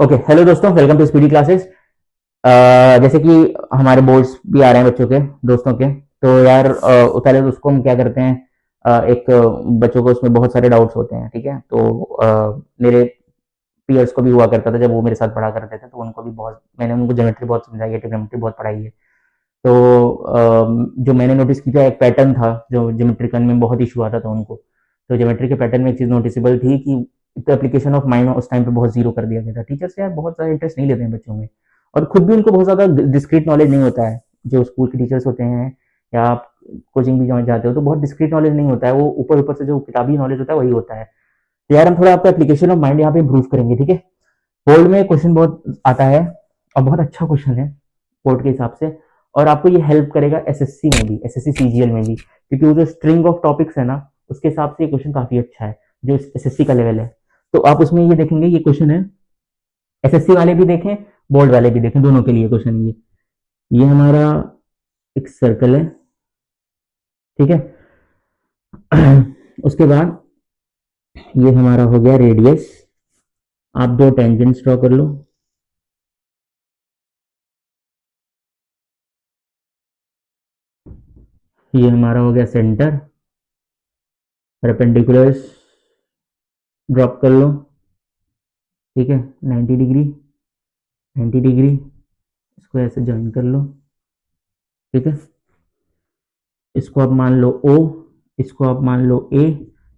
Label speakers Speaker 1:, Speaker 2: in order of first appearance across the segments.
Speaker 1: Okay, hello दोस्तों, welcome to speedy classes. जैसे कि हमारे बोर्ड्स भी आ रहे हैं बच्चों के, दोस्तों के, तो यार पहले तो उसको हम क्या करते हैं, एक बच्चों को उसमें बहुत सारे डाउट्स होते हैं, ठीक है। तो मेरे पीयर्स को भी हुआ करता था जब वो मेरे साथ पढ़ा करते थे, तो उनको भी बहुत, मैंने उनको ज्योमेट्री बहुत समझाई है, ट्रिग्नोमेट्री बहुत पढ़ाई है। तो जो मैंने नोटिस किया, एक पैटर्न था जो ज्योमेट्रिकल में बहुत इशू आता था उनको। तो ज्योमेट्री के पैटर्न में एक चीज़ नोटिसेबल थी कि एप्लीकेशन ऑफ माइंड उस टाइम पे बहुत जीरो कर दिया गया था। टीचर्स यार बहुत ज़्यादा इंटरेस्ट नहीं लेते हैं बच्चों में, और खुद भी उनको बहुत ज़्यादा डिस्क्रीट नॉलेज नहीं होता है। जो स्कूल के टीचर्स होते हैं या आप कोचिंग भी जहाँ जाते हो तो बहुत डिस्क्रीट नॉलेज नहीं होता है, वो ऊपर ऊपर से जो किताबी नॉलेज होता है वही होता है। तो यार हम थोड़ा आपका एप्लीकेशन ऑफ माइंड यहाँ पे इम्प्रूव करेंगे, ठीक है। बोर्ड में क्वेश्चन बहुत आता है और बहुत अच्छा क्वेश्चन है बोर्ड के हिसाब से, और आपको ये हेल्प करेगा एसएससी में भी, एसएससी सीजीएल में भी, क्योंकि वो जो स्ट्रिंग ऑफ टॉपिक्स है ना, उसके हिसाब से ये क्वेश्चन काफी अच्छा है जो एसएससी का लेवल है। तो आप उसमें ये देखेंगे, ये क्वेश्चन है, एसएससी वाले भी देखें, बोर्ड वाले भी देखें, दोनों के लिए क्वेश्चन है ये हमारा एक सर्कल है, ठीक है। उसके बाद ये हमारा हो गया रेडियस, आप दो टेंजेंट्स ड्रॉ कर लो। ये हमारा हो गया सेंटर, परपेंडिकुलर्स ड्रॉप कर लो, ठीक है। 90 डिग्री, 90 डिग्री, इसको ऐसे ज्वाइन कर लो, ठीक है। इसको आप मान लो O, इसको आप मान लो A,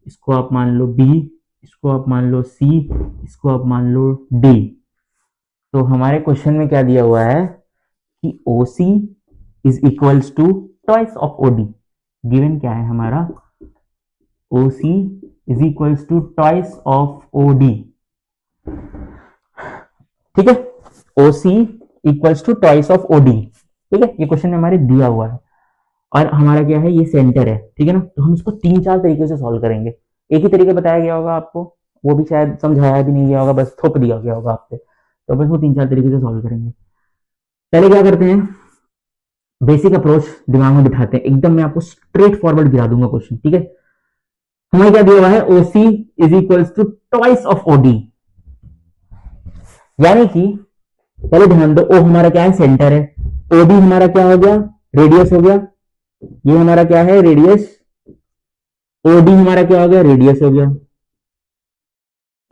Speaker 1: इसको आप मान लो B, इसको आप मान लो C, इसको आप मान लो D। तो हमारे क्वेश्चन में क्या दिया हुआ है कि OC is equals to twice of OD। Given क्या है हमारा, OC is equals to twice of OD, ठीक है। OC equals to twice of OD, ठीक है। ये क्वेश्चन में हमारे दिया हुआ है, और हमारा क्या है, ये सेंटर है, ठीक है ना। तो हम इसको 3-4 तरीके से सॉल्व करेंगे। एक ही तरीके बताया गया होगा आपको, वो भी शायद समझाया भी नहीं गया होगा, बस थोप दिया गया होगा आपसे। तो बस वो 3-4 तरीके से सॉल्व करेंगे। पहले क्या करते हैं, बेसिक अप्रोच दिमाग में बिठाते हैं, एकदम मैं आपको स्ट्रेट फॉरवर्ड गिरा दूंगा क्वेश्चन, ठीक है। हमें क्या दिया हुआ है, OC is equals to twice of OD, यानी कि पहले ध्यान दो, O हमारा क्या है, सेंटर है, OD हमारा क्या हो गया, रेडियस हो गया। ये हमारा क्या है, रेडियस, OD हमारा क्या हो गया, रेडियस हो गया,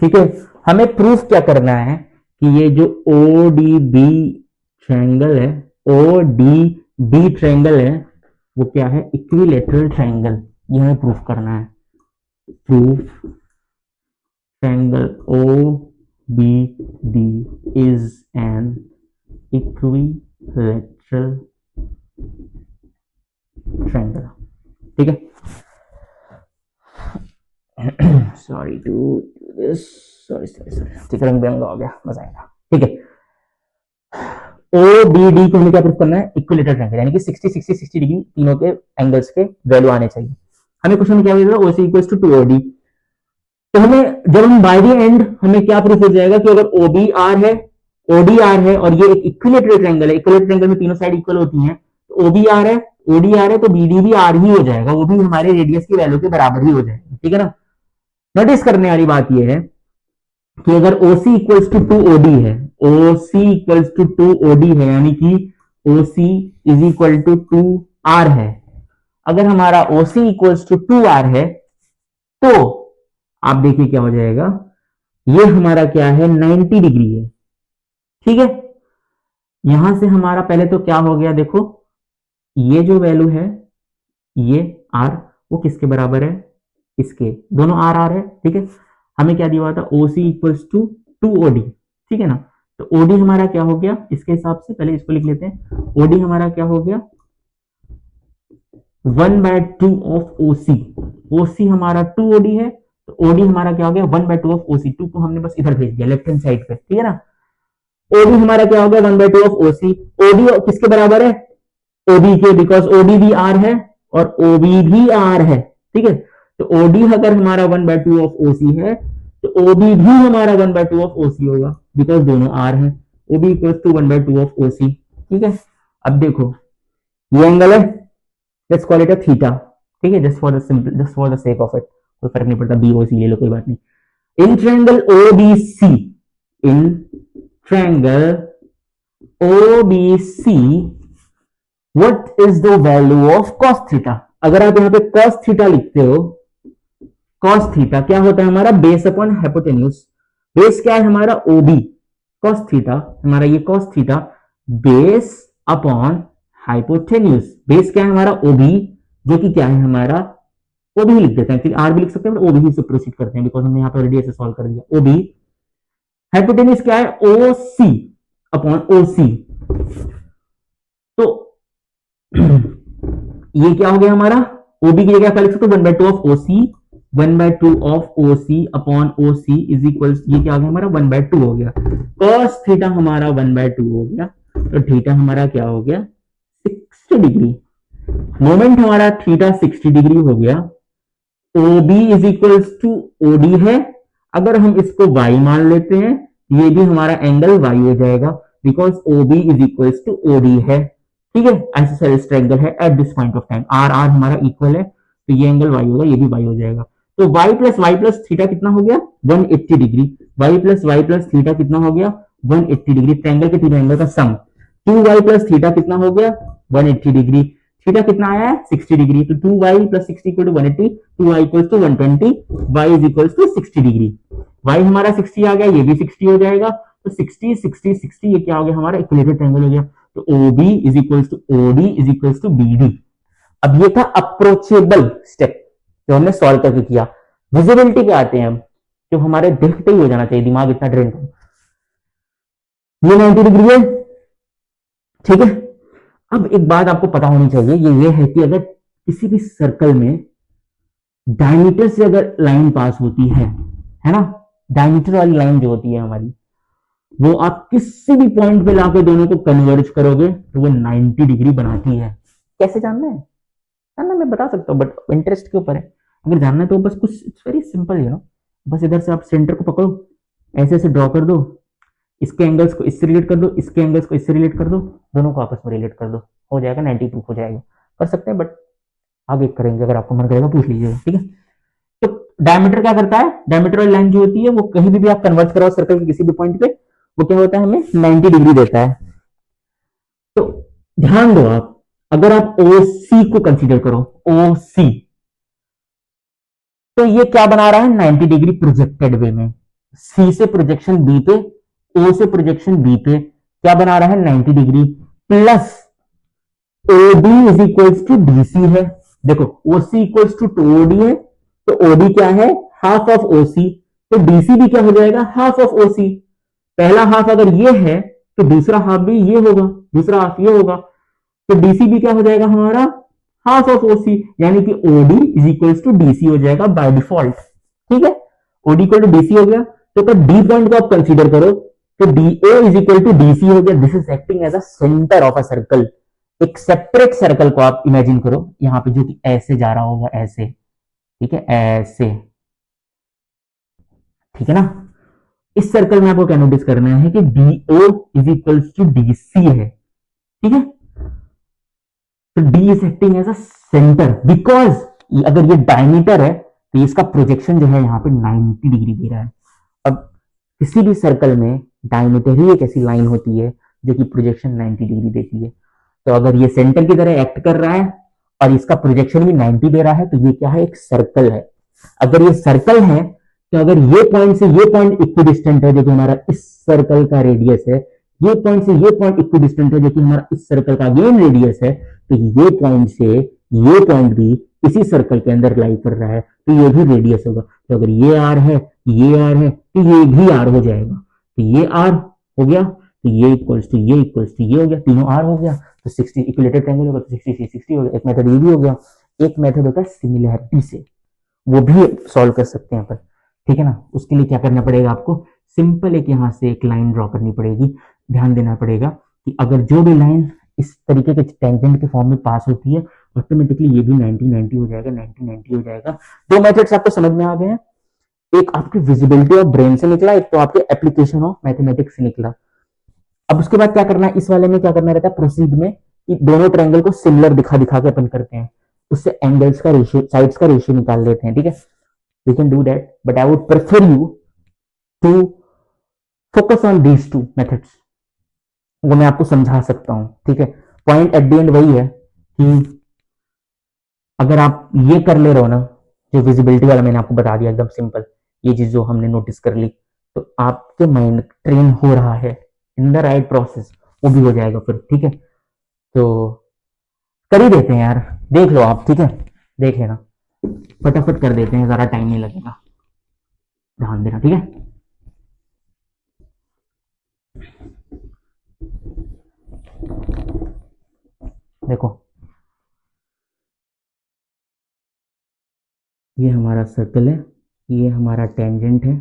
Speaker 1: ठीक है। हमें प्रूफ क्या करना है कि ये जो ODB ट्रायंगल है, ODB ट्रायंगल है, वो क्या है, इक्विलेटरल ट्रायंगल। ये हमें प्रूफ करना है। Proof triangle OBD is an equilateral triangle, ठीक है। सॉरी टू दिस, सॉरी, ठीक है, रंग बिरंगा हो गया, मजा आएगा, ठीक है। OBD को हमें क्या प्रूफ करना है, इक्विलेटरल ट्रायंगल, यानी कि 60-60-60 डिग्री तीनों के एंगल्स के वैल्यू आने चाहिए। हमें क्वेश्चन में क्या मिलेगा, OC इक्वल्स टू 2OD। तो हमें जब हम बाय द एंड हमें क्या प्रूफ हो जाएगा कि अगर OB R है, OD R है, और ये एक इक्विलेटरल ट्रायंगल है, इक्विलेटरल ट्रायंगल में तीनों साइड इक्वल होती हैं, तो OB R है, OD R है, तो BD भी R ही हो जाएगा, वो भी हमारे रेडियस की वैल्यू के बराबर ही हो जाएगा, ठीक है ना। नोटिस करने वाली बात यह है कि अगर OC इक्वल्स टू 2OD है, OC इक्वल्स टू 2OD है, यानी कि OC is equal to 2R है। अगर हमारा OC इक्वल्स टू 2R है, तो आप देखिए क्या हो जाएगा, ये हमारा क्या है, 90 डिग्री है, ठीक है। यहां से हमारा पहले तो क्या हो गया, देखो ये जो वैल्यू है, ये R, वो किसके बराबर है, इसके, दोनों R R है, ठीक है। हमें क्या दिया हुआ था, OC इक्वल्स टू 2OD, ठीक है ना। तो OD हमारा क्या हो गया, इसके हिसाब से पहले इसको लिख लेते हैं। OD हमारा क्या हो गया, 1/2 ऑफ OC। OC हमारा 2OD है, तो OD हमारा क्या हो गया, 1/2 ऑफ OC। 2 को हमने बस इधर भेज दिया, लेफ्ट हैंड साइड पे, ठीक है ना। OD हमारा क्या हो गया, 1/2 ऑफ OC। OD किसके बराबर है, OB के, बिकॉज OD भी R है और OB भी R है, ठीक है। तो OD अगर हमारा 1/2 ऑफ OC है, तो OB भी हमारा 1/2 ऑफ OC होगा, बिकॉज दोनों R है। OB equals to 1/2 of OC, ठीक है। अब देखो ये एंगल है, let's call it a theta, ठीक है, just for the simple, just for the sake of it, कोई फर्क नहीं पड़ता, BOC ले लो, कोई बात नहीं। In triangle OBC, in triangle OBC what is the value of cos theta. अगर आप यहाँ पे cos थीटा लिखते हो, cos थीटा क्या होता है हमारा, बेस अपॉन हाइपोटेन्यूज। बेस क्या है हमारा, OB, cos थीटा हमारा ये cos theta base upon hypotenuse. Base क्या है हमारा OB, जो कि क्या है हमारा OB लिख देते हैं, आर भी लिख सकते हैं, OB से प्रोसीड करते हैं बिकॉज हमने यहाँ पे ऑलरेडी ऐसे सॉल्व कर दिया। OB हाइपोटेन्यूज क्या है, OC अपॉन OC। तो ये क्या हो गया हमारा, OB की जगह क्या लिख सकते हो, 1/2 of OC, 1/2 of OC upon OC is equal, ये क्या हो गया हमारा 1/2 हो गया। cos थीटा हमारा 1/2 हो गया, तो थीटा हमारा क्या हो गया 60 डिग्री। मोमेंट हमारा थीटा 60 डिग्री हो गया। OB is equal to OD है, अगर हम इसको y मान लेते हैं ये भी हमारा एंगल y हो जाएगा because OB is equal to OD है। ठीक है, आइसोसेलेस ट्रायंगल है at this point of time, R R हमारा इक्वल है, तो ये एंगल y होगा, ये भी y हो जाएगा। तो y प्लस थीटा कितना हो गया 180 डिग्री, y प्लस थीटा कितना हो गया 180 डिग्री, ट्रायंगल के तीनों एंगल का सम। 2y प्लस थीटा कितना हो गया 180 डिग्री, थीटा कितना आया है 60 डिग्री, तो 2y plus 60 equal to 180, 2y equal to 120, y is equal to 60 degree. y हमारा 60 आ गया, ये भी 60 हो जाएगा, तो 60 60 60 ये क्या हो गया हमारा इक्विलेटरल ट्रायंगल हो गया। तो OB is equal to OD is equal to BD। अब ये था अप्रोचेबल स्टेप जो हमने सॉल्व करके किया। विजिबिलिटी पे आते हैं हम, जो हमारे देखते ही हो जाना चाहिए, दिमाग इतना ट्रेन करो। ये 90 डिग्री है, ठीक है। अब एक बात आपको पता होनी चाहिए, ये है कि अगर किसी भी सर्कल में डायमीटर से अगर लाइन पास होती है ना, डायमीटर वाली लाइन जो होती है हमारी, वो आप किसी भी पॉइंट पे लाके दोनों को कन्वर्ज करोगे तो वो 90 डिग्री बनाती है। कैसे जानना है, जानना मैं बता सकता हूँ बट इंटरेस्ट के ऊपर है। अगर जानना है तो बस कुछ, it's very simple you know, बस इधर से आप सेंटर को पकड़ो, ऐसे ऐसे ड्रॉ कर दो, इसके एंगल्स को इससे रिलेट कर दो, इसके एंगल्स को इससे रिलेट कर दो, दोनों को आपस में रिलेट कर दो, हो जाएगा 90 प्रूफ हो जाएगा। कर सकते हैं बट आगे करेंगे, अगर आपको मन करेगा पूछ लीजिएगा, ठीक है। तो डायमीटर क्या करता है, डायमीटर वाली लाइन जो होती है वो कहीं भी आप कन्वर्ट कराओ सर्कल के किसी भी पॉइंट पे, वो क्या होता है हमें 90 डिग्री देता है। तो ध्यान दो आप, अगर आप OC को कंसीडर करो, OC, तो ये क्या बना रहा है 90 डिग्री प्रोजेक्टेड वे में। C से प्रोजेक्शन B पे, O से प्रोजेक्शन B पे क्या बना रहा है 90 degree, plus OB is equals to DC है। देखो OC इक्वल्स टू OD है, तो OD क्या है हाफ ऑफ OC, तो DC भी क्या हो जाएगा हाफ ऑफ OC। पहला हाफ अगर ये है तो दूसरा हाफ भी ये होगा, दूसरा हाफ ये होगा, तो DC भी क्या हो जाएगा हमारा हाफ ऑफ OC, यानी कि OD is equals to DC हो जाएगा बाय डिफॉल्ट। ठीक है, OD इक्वल टू DC हो गया, तो D पॉइंट को आप कंसीडर करो तो DA is equal to DC हो गया। This is acting as a centre of a circle. एक सेपरेट सर्कल को आप इमेजिन करो यहां पे, जो कि ऐसे जा रहा होगा, ऐसे, ठीक है, ऐसे, ठीक है ना। इस सर्कल में आपको क्या नोटिस करना है कि DO is equal to DC है, ठीक है। तो D is acting as a centre, because अगर ये डायमीटर है तो इसका प्रोजेक्शन जो है यहाँ पे 90 डिग्री दे रहा है। अब किसी भी सर्कल में डायमीटर ही एक ऐसी लाइन होती है जो कि प्रोजेक्शन 90 डिग्री देती है। तो अगर ये सेंटर की तरह एक्ट कर रहा है और इसका प्रोजेक्शन भी 90 दे रहा है, तो ये क्या है, एक सर्कल है। अगर ये सर्कल है तो अगर ये पॉइंट से ये पॉइंट इक्विडिस्टेंट है, जो कि हमारा इस सर्कल का रेडियस है, ये पॉइंट से ये पॉइंट इक्विडिस्टेंट है, जो कि हमारा इस सर्कल का अगेन रेडियस है, तो ये पॉइंट से ये पॉइंट भी इसी सर्कल के अंदर लाई कर रहा है, तो ये भी रेडियस होगा। तो अगर ये आर है, ये आर है, तो ये भी आर हो जाएगा। तो ये आर हो गया, तो ये इक्वल्स टू ये इक्वल्स टू ये हो गया, तीनों आर हो गया, तो 60 इक्विलेटरल ट्रायंगल होगा, तो 60 60 हो गया। एक मेथड ये भी हो गया। एक मेथड होता है सिमिलैरिटी से, वो भी सॉल्व कर सकते हैं अपन, ठीक है ना। उसके लिए क्या करना पड़ेगा आपको, सिंपल एक यहाँ से एक लाइन ड्रॉ करनी पड़ेगी। ध्यान देना पड़ेगा कि अगर जो भी लाइन इस तरीके के टेंजेंट के फॉर्म में पास होती है, ऑटोमेटिकली ये भी 90 90 हो जाएगा, 90 90 हो जाएगा। दो मेथड्स आपको समझ में आ गए हैं, एक आपकी विजिबिलिटी ऑफ ब्रेन से निकला, एक तो आपके एप्लीकेशन ऑफ मैथमेटिक्स से निकला। अब उसके बाद क्या करना है, इस वाले में क्या करना रहता है प्रोसीड में, कि दोनों ट्रायंगल को सिमिलर दिखा दिखा के अपन करते हैं, उससे एंगल्स का रेशियो, साइड्स का रेशियो निकाल लेते हैं, ठीक है। We can do that, but I would prefer you to focus on these two methods, वो मैं आपको समझा सकता हूं, ठीक है। पॉइंट एट द एंड वही है कि अगर आप ये कर ले रहे हो ना, जो विजिबिलिटी वाला मैंने आपको बता दिया एकदम सिंपल, ये चीज जो हमने नोटिस कर ली, तो आपके माइंड ट्रेन हो रहा है इन द राइट प्रोसेस, वो भी हो जाएगा फिर, ठीक है। तो कर ही देते हैं यार, देख लो आप, ठीक है, देख लेना, फटाफट कर देते हैं, ज्यादा टाइम नहीं लगेगा, ध्यान देना, ठीक है। देखो ये हमारा सर्कल है, ये हमारा टेंजेंट है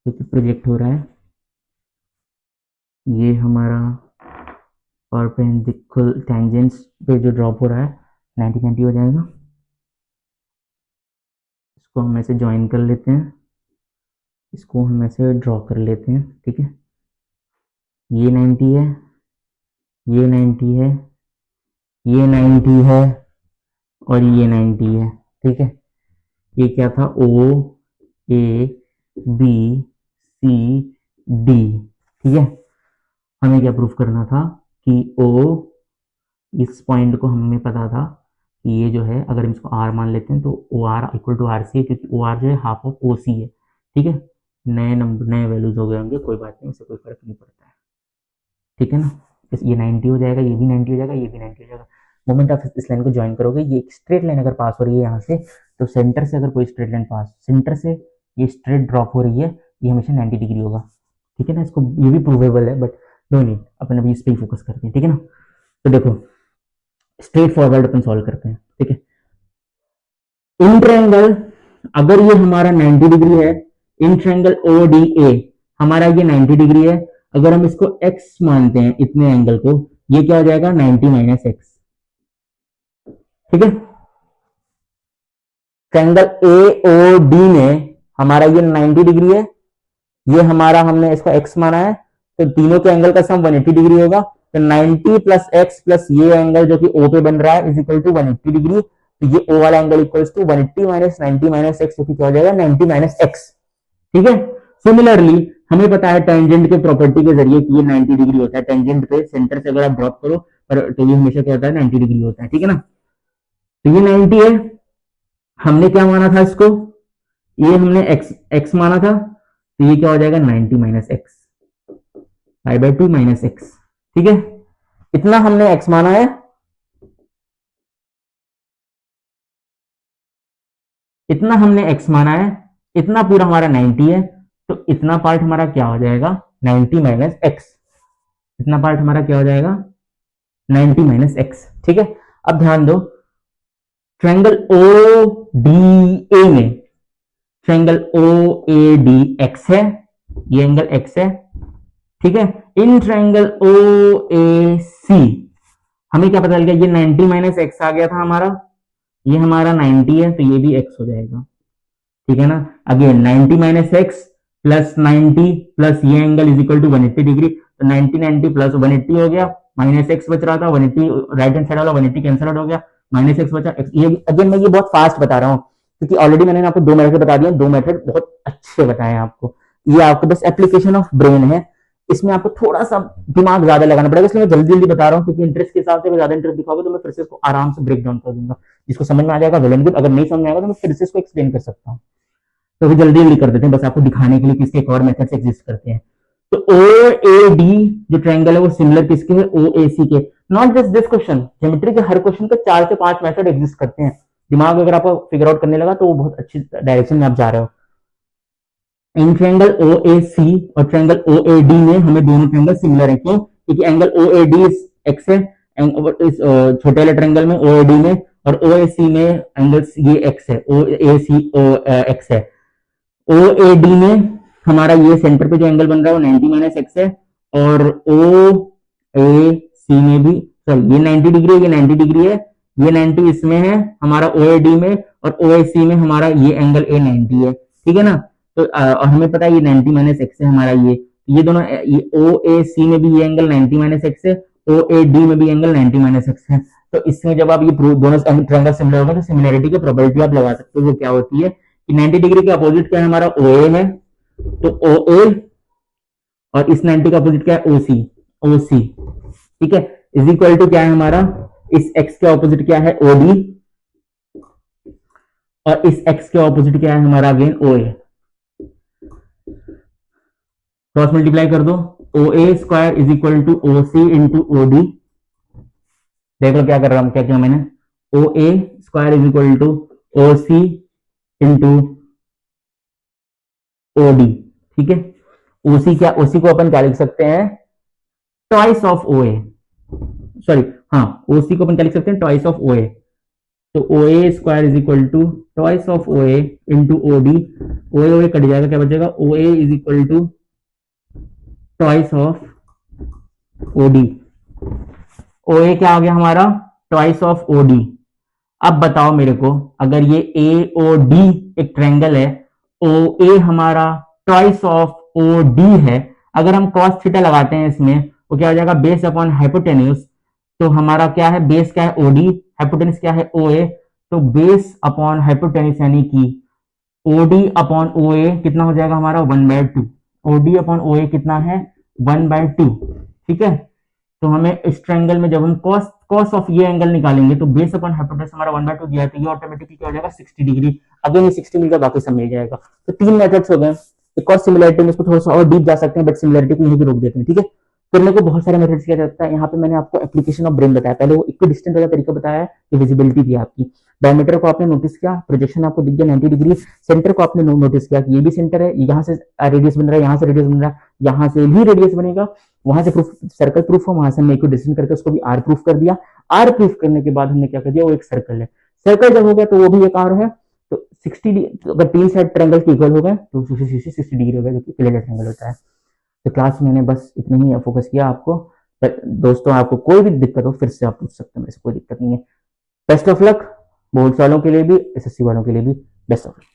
Speaker 1: जो कि प्रोजेक्ट हो रहा है, ये हमारा परपेंडिकुलर टेंजेंट्स पे जो ड्रॉप हो रहा है 90-90 हो जाएगा। इसको हम ऐसे ज्वाइन कर लेते हैं, इसको हम ऐसे ड्रॉ कर लेते हैं, ठीक है। ये 90 है, ये 90 है, ये 90 है और ये 90 है, ठीक है। ये क्या था, O A B C D, ठीक है। हमें क्या प्रूफ करना था कि O, इस पॉइंट को हमें पता था कि ये जो है, अगर हम इसको R मान लेते हैं तो OR इक्वल टू RC है, क्योंकि OR जो है हाफ ऑफ OC है, ठीक है। नए नंबर, नए वैल्यूज हो गए होंगे, कोई बात नहीं, इससे कोई फर्क नहीं पड़ता है, ठीक है ना। ये 90 हो जाएगा, ये भी 90 हो जाएगा, ये भी 90 हो जाएगा। मोमेंट आप इस लाइन को ज्वाइन करोगे, ये एक स्ट्रेट लाइन अगर पास हो रही है यहाँ से, तो सेंटर से अगर कोई स्ट्रेट लाइन पास, सेंटर से ये स्ट्रेट ड्रॉप हो रही है, ये हमेशा 90 डिग्री होगा, ठीक है ना। इसको ये भी प्रूवेबल है, बट नो नीड, अपन अभी इस पर ही फोकस करते हैं, ठीक है ना। तो देखो स्ट्रेट फॉरवर्ड अपन सॉल्व करते हैं, ठीक है। इन ट्रायंगल, अगर ये हमारा 90 डिग्री है, इन ट्रायंगल ODA हमारा ये 90 डिग्री है, अगर हम इसको x मानते हैं, इतने एंगल को, ये क्या हो जाएगा 90 माइनस एक्स, ठीक है। ट्रायंगल AOD में हमारा ये 90 डिग्री है, ये हमारा, हमने इसको x माना है, तो तीनों के एंगल का सम 180 डिग्री होगा, तो 90 प्लस एक्स प्लस ये एंगल जो कि O पे बन रहा है इज इक्वल टू 180 डिग्री, तो ये O वाला angle equals to 180 minus 90 minus x, जो कि क्या हो जाएगा 90 माइनस एक्स, ठीक है। सिमिलरली हमें पता है टेंजेंट के प्रॉपर्टी के जरिए कि ये 90 डिग्री होता है, टेंजेंट पे सेंटर से अगर आप ड्रॉप करो पर, तो ये हमेशा क्या होता है 90 डिग्री होता है, ठीक है ना। तो ये 90 है, हमने क्या माना था इसको, ये हमने x माना था, तो ये क्या हो जाएगा 90 minus x, pi by 2 minus x, ठीक है। इतना हमने x माना है, इतना हमने x माना है, इतना पूरा हमारा 90 है, तो इतना पार्ट हमारा क्या हो जाएगा 90 माइनस एक्स, इतना पार्ट हमारा क्या हो जाएगा 90 माइनस एक्स, ठीक है। अब ध्यान दो, ट्रायंगल ODA में, ट्रायंगल OADX है, ये एंगल x है, ठीक है। इन ट्रायंगल OAC हमें क्या पता चल गया, ये 90 माइनस एक्स आ गया था हमारा, ये हमारा 90 है, तो ये भी x हो जाएगा, ठीक है ना। Again 90 minus X plus 90 plus ये angle is equal to 180 degree, तो 90 प्लस 180 हो गया, माइनस एक्स बच रहा था, 180 राइट हैंड साइड वाला 180 कैंसिल आउट हो गया, माइनस एक्स बचा x। ये अगेन मैं ये बहुत फास्ट बता रहा हूँ, क्योंकि ऑलरेडी मैंने आपको 2 मेथड बता दिए, 2 मेथड बहुत अच्छे बताए हैं आपको, ये आपको बस एप्लीकेशन ऑफ ब्रेन है, इसमें आपको थोड़ा सा दिमाग ज्यादा लगाना पड़ेगा, इसलिए मैं जल्दी जल्दी बता रहा हूँ, क्योंकि इंटरेस्ट के हिसाब से ज्यादा इंटरेस्ट दिखाओगे तो मैं फिर से इसको आराम से ब्रेक डाउन कर दूंगा, जिसको समझ में आ जाएगा वेल एंड गुड, अगर नहीं समझ में आएगा तो मैं फिर से इसको एक्सप्लेन कर सकता हूँ। तो अभी जल्दी जल्दी कर देते हैं, बस आपको दिखाने के लिए किसके एक और मेथड्स एग्जिस्ट करते हैं। तो OAD जो ट्रायंगल है वो सिमिलर किसके है, OAC के। Not just this question, geometry के हर क्वेश्चन के 4 से 5 मेथड एग्जिस्ट करते हैं, दिमाग अगर आपको फिगर आउट करने लगा तो वो बहुत अच्छी डायरेक्शन में आप जा रहे हो। इन ट्रायंगल OAC और ट्रायंगल OAD में हमें दोनों ट्रायंगल सिमिलर है, क्यों, क्योंकि एंगल OAD x है, इस छोटे वाले ट्रायंगल में OAD में, और OAC में एंगल ये x है, OAC x है। OAD में हमारा ये सेंटर पे जो एंगल बन रहा है वो 90 माइनस एक्स है, और OAC में भी, सॉरी ये 90 डिग्री है, ये 90 डिग्री है, ये 90 इसमें है हमारा OAD में, और OAC में हमारा ये एंगल A 90 है, ठीक है ना। तो और हमें पता है ये 90 माइनस एक्स है हमारा, ये दोनों, ये OAC में भी ये एंगल 90 माइनस एक्स है, OAD में भी एंगल 90 माइनस एक्स है। तो इसमें जब आप ये दोनों ट्रायंगल सिमिलर होगा तो सिमिलरिटी की प्रोबेबिलिटी आप लगा सकते हो, वो क्या होती है कि 90 डिग्री के अपोजिट क्या है हमारा OA है, तो OA और इस 90 का अपोजिट क्या है, ओसी, ओसी, ठीक है, इज इक्वल टू क्या है हमारा, इस एक्स के ऑपोजिट क्या है, ओडी, और इस एक्स के ऑपोजिट क्या है हमारा, अगेन ओए। क्रॉस मल्टीप्लाई कर दो, O A square is equal to O C into O D. देख लो क्या कर रहा हूं, क्या किया मैंने, O A square is equal to O C into O D, ठीक है। ओसी क्या, ओसी को अपन क्या लिख सकते हैं, twice of O A, sorry, हाँ, ओसी को अपन क्या लिख सकते हैं, ट्वाइस ऑफ ओ ए। तो O A square is equal to twice of O A into O D, O A cut जाएगा, क्या बचेगा, O A is equal to twice of O D. O A क्या आ गया हमारा, twice of O D. अब बताओ मेरे को, अगर ये ए ओ डी एक ट्रायंगल है, ओ ए हमारा ट्वाइस ऑफ ओ डी है, अगर हम cos थीटा लगाते हैं इसमें, वो क्या हो जाएगा, बेस अपॉन हाइपोटेन्यूज। तो हमारा क्या है, बेस क्या है, ओडी, हाइपोटेन्यूज क्या है, ओ ए। तो बेस अपॉन हाइपोटेन्यूज यानी कि ओडी अपॉन ओ ए कितना हो जाएगा हमारा, 1/2। ओडी अपॉन ओ ए कितना है, 1/2, ठीक है। तो हमें इस ट्रायंगल में जब हम cos cos ऑफ ये एंगल निकालेंगे, तो बेस अपॉन हाइपोटेन्यूज हमारा 1/2 दिया है, तो ये ऑटोमेटिकली क्या हो जाएगा, 60 डिग्री। अगेन ये 60 मिल गया, बाकी सब मिल जाएगा। तो तीन मेथड्स हो गए। एक और सिमिलरिटी में इसको थोड़ा सा और डीप जा सकते हैं, बट सिमिलरिटी को यहीं पे रोक देते हैं, ठीक है। करने को बहुत सारे मेथड्स किया जाता है। यहाँ पे मैंने आपको एप्लीकेशन ऑफ ब्रेन बताया, पहले वो इक्विडिस्टेंट वाला तरीका बताया है, ये विजिबिलिटी थी आपकी। डायमीटर को आपने नोटिस किया, प्रोजेक्शन आपको दिख गया 90 डिग्री। सेंटर को आपने नोटिस किया कि ये भी सेंटर है, यहाँ से रेडियस बन रहा है, यहाँ से रेडियस बन रहा है, यहाँ से भी रेडियस बनेगा, वहां से प्रूफ सर्कल प्रूफ हो, वहां से हमने इक्विडिस्टेंट करके उसको भी आर प्रूफ कर दिया। आर प्रूफ करने के बाद हमने क्या कर दिया, वो एक सर्कल है। सर्कल जब हो गया तो वो भी एक आर है। तो 60 अगर तीन साइड ट्रायंगल के इक्वल हो गए तो 60 डिग्री हो गया, जो कि प्लेन ट्रायंगल होता है। तो क्लास में मैंने बस इतना ही फोकस किया आपको। दोस्तों आपको कोई भी दिक्कत हो फिर से आप पूछ सकते हैं, मेरे से कोई दिक्कत नहीं है। बेस्ट ऑफ लक, बोर्ड्स वालों के लिए भी, एसएससी वालों के लिए भी बेस्ट ऑफ लक।